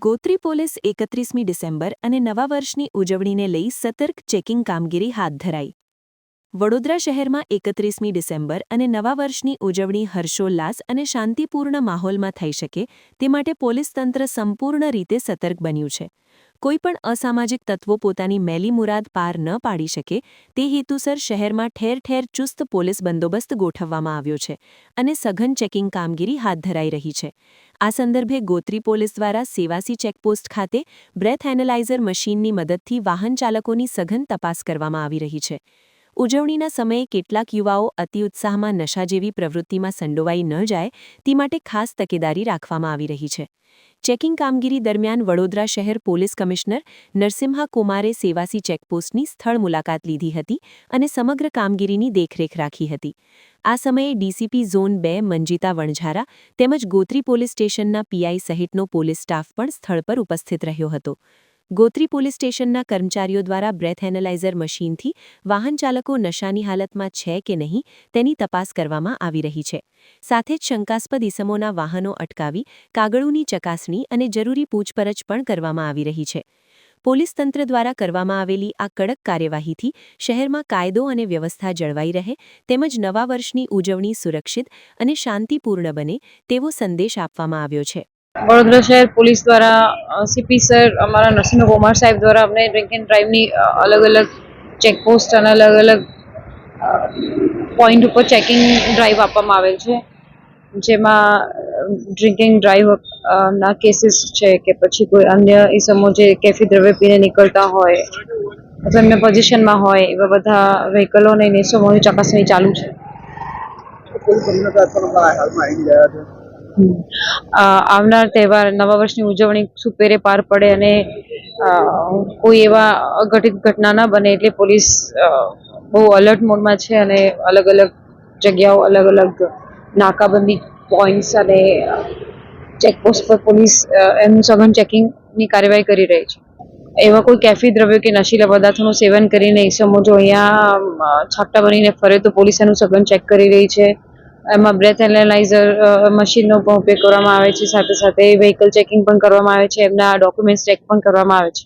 Gotri police 31મી December અને નવા વર્ષની ઉજવણીને લઈ સતર્ક ચેકિંગ કામગીરી હાથ ધરાઈ. વડોદરા શહેરમાં 31મી ડિસેમ્બર અને નવા વર્ષની ઉજવણી હર્ષોલ્લાસ અને શાંતિપૂર્ણ માહોલમાં થઈ શકે તે માટે પોલીસ તંત્ર સંપૂર્ણ રીતે સતર્ક બન્યું છે. કોઈપણ અસામાજિક તત્વો પોતાની મેલી મુરાદ પાર ન પાડી શકે તે હેતુસર શહેરમાં ઠેર ઠેર ચુસ્ત પોલીસ બંદોબસ્ત ગોઠવવામાં આવ્યો છે અને સઘન ચેકિંગ કામગીરી હાથ ધરાઈ રહી છે. આ સંદર્ભે ગોત્રી પોલીસ દ્વારા સેવાસી ચેકપોસ્ટ ખાતે બ્રેથ એનાલાઇઝર મશીનની મદદથી વાહન ચાલકોની સઘન તપાસ કરવામાં આવી રહી છે. ઉજવણીના સમયે કેટલાક યુવાઓ અતિ ઉત્સાહમાં નશા જેવી પ્રવૃત્તિમાં સંડોવાઈ ન જાય તે માટે ખાસ તકેદારી રાખવામાં આવી રહી છે. ચેકિંગ કામગીરી દરમિયાન વડોદરા શહેર પોલીસ કમિશનર નરસિમ્હા કુમારે સેવાસી ચેકપોસ્ટની સ્થળ મુલાકાત લીધી હતી અને સમગ્ર કામગીરીની દેખરેખ રાખી હતી. આ સમયે ડીસીપી ઝોન 2 મંજીતા વણઝારા તેમજ ગોત્રી પોલીસ સ્ટેશનના પીઆઈ સહિતનો પોલીસ સ્ટાફ પણ સ્થળ પર ઉપસ્થિત રહ્યો હતો. ગોત્રી પોલીસ સ્ટેશનના કર્મચારીઓ દ્વારા બ્રેથ એનાલાઇઝર મશીનથી વાહન ચાલકો નશાની હાલતમાં છે કે નહીં તેની તપાસ કરવામાં આવી રહી છે. સાથે જ શંકાસ્પદ ઇસમોના વાહનો અટકાવી કાગળોની ચકાસણી અને જરૂરી પૂછપરછ પણ કરવામાં આવી રહી છે. પોલીસ તંત્ર દ્વારા કરવામાં આવેલી આ કડક કાર્યવાહીથી શહેરમાં કાયદો અને વ્યવસ્થા જળવાઈ રહે તેમજ નવા વર્ષની ઉજવણી સુરક્ષિત અને શાંતિપૂર્ણ બને તેવો સંદેશ આપવામાં આવ્યો છે. વડોદરા શહેર પોલીસ દ્વારા સીપી સર અમારા નરસિંહ કુમાર સાહેબ દ્વારા અમને ડ્રિંક એન્ડ ડ્રાઈવની અલગ અલગ ચેકપોસ્ટ અને અલગ અલગ પોઈન્ટ ઉપર ચેકિંગ ડ્રાઈવ આપવામાં આવેલ છે, જેમાં ડ્રિંકિંગ ડ્રાઈવ ના કેસીસ છે કે પછી કોઈ અન્ય ઇસમો જે કેફી દ્રવ્ય પીને નીકળતા હોય અથવા એમના પોઝિશનમાં હોય એવા બધા વ્હીકલો અને ઇસમોની ચકાસણી ચાલુ છે. આવનાર તહેવાર નવા વર્ષની ઉજવણી સુપેરે પાર પડે અને કોઈ એવા અઘટિત ઘટના ન બને એટલે પોલીસ બહુ અલર્ટ મોડમાં છે અને અલગ અલગ જગ્યાઓ અલગ અલગ નાકાબંધી પોઈન્ટ્સ અને ચેકપોસ્ટ પર પોલીસ એમનું સઘન ચેકિંગની કાર્યવાહી કરી રહી છે. એવા કોઈ કેફી દ્રવ્યો કે નશીલા પદાર્થોનું સેવન કરીને ઇસમો જો અહીંયા છાપટા બનીને ફરે તો પોલીસ એનું સઘન ચેક કરી રહી છે. એમાં બ્રેથ એનાલાઇઝર મશીનનો પણ ઉપયોગ કરવામાં આવે છે, સાથે સાથે વ્હીકલ ચેકિંગ પણ કરવામાં આવે છે, એમના ડોક્યુમેન્ટ્સ ચેક પણ કરવામાં આવે છે.